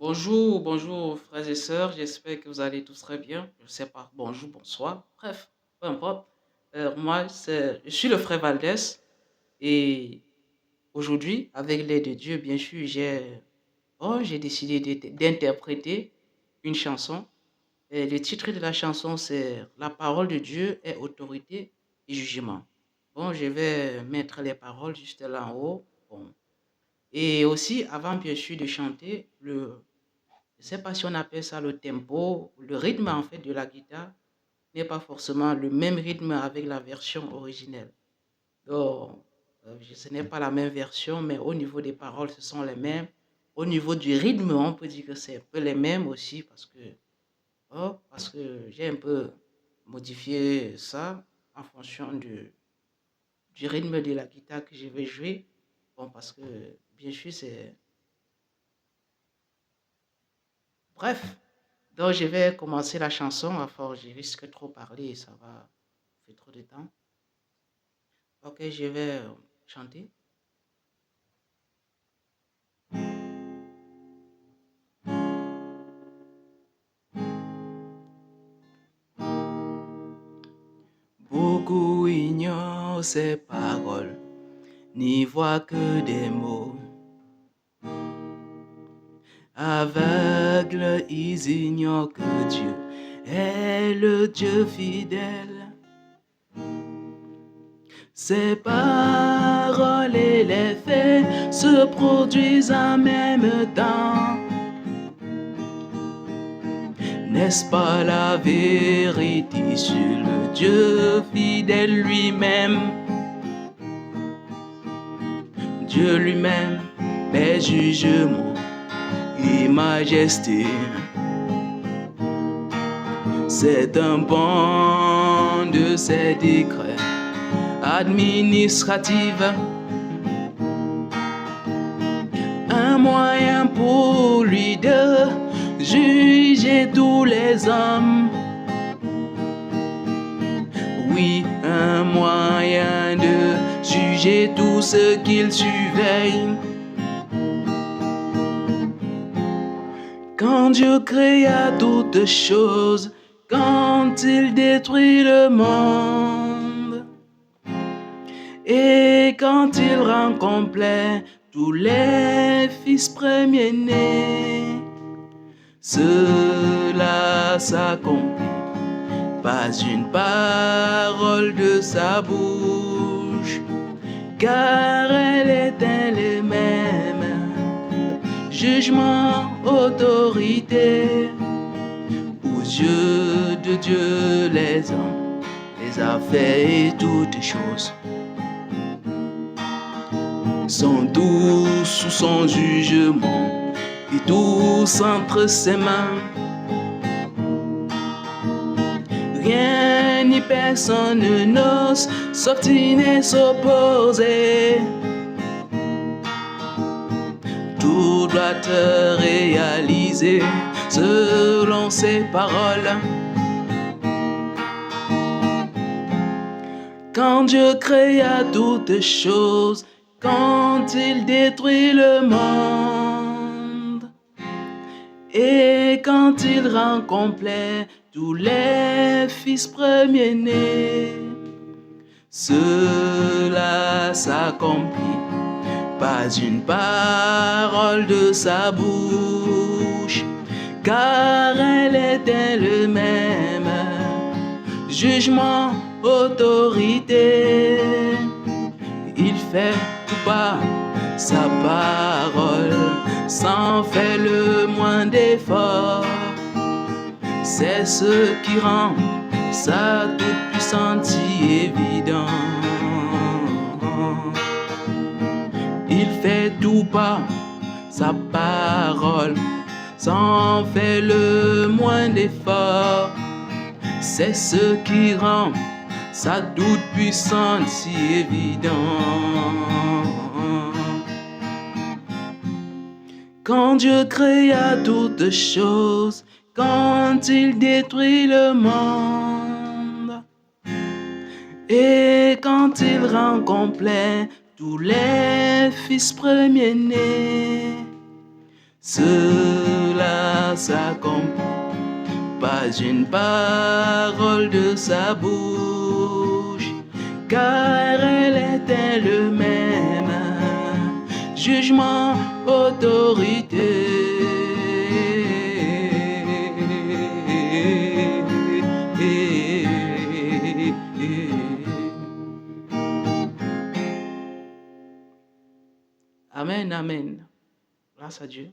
Bonjour, bonjour frères et sœurs, j'espère que vous allez tous très bien. Je ne sais pas, bonjour, bonsoir, bref, peu importe. Je suis le frère Valdès et aujourd'hui, avec l'aide de Dieu, bien sûr, j'ai décidé d'interpréter une chanson. Et le titre de la chanson, c'est La parole de Dieu est autorité et jugement. Bon, je vais mettre les paroles juste là en haut. Bon. Et aussi, avant bien sûr de chanter, je ne sais pas si on appelle ça le tempo, le rythme en fait de la guitare n'est pas forcément le même rythme avec la version originelle. Donc, ce n'est pas la même version, mais au niveau des paroles, ce sont les mêmes. Au niveau du rythme, on peut dire que c'est un peu les mêmes aussi parce que j'ai un peu modifié ça en fonction du rythme de la guitare que je vais jouer. Bon, parce que bien sûr, c'est... Bref, donc, je vais commencer la chanson. Enfin, je risque trop parler et ça va faire trop de temps. Ok, je vais chanter. Beaucoup ignorent ces paroles, n'y voient que des mots. Aveugles, ils ignorent que Dieu est le Dieu fidèle. Ces paroles et les faits se produisent en même temps. N'est-ce pas la vérité sur le Dieu fidèle lui-même? Dieu lui-même, paix, jugement et majesté. C'est un bon de ses décrets administratifs, un moyen pour lui de juger tous les hommes. Oui, un moyen de juger tout ce qu'il surveille. Quand Dieu créa toutes choses, quand il détruit le monde, et quand il rend complet tous les fils premiers-nés, cela s'accomplit, pas une parole de sa bouche, car elle est elle-même. Jugement, autorité, aux yeux de Dieu les hommes, les affaires et toutes choses sont tous sous son jugement et tous entre ses mains. Rien ni personne n'ose s'obstiner, s'opposer. Tout doit être réalisé selon ses paroles. Quand Dieu créa toutes choses, quand il détruit le monde, et quand il rend complet tous les fils premiers-nés, cela s'accomplit, pas une parole de sa bouche, car elle est elle-même. Jugement, autorité, il fait tout par sa parole, sans faire le moins d'effort. C'est ce qui rend sa toute-puissance si évident. Il fait tout par sa parole, sans faire le moins d'effort. C'est ce qui rend sa toute-puissance si évident. Quand Dieu créa toutes choses, quand il détruit le monde, et quand il rend complet tous les fils premiers-nés, cela pas s'accomplit, pas une parole de sa bouche, car elle était le même. Jugement, autorité. Amen, amen. Grâce à Dieu.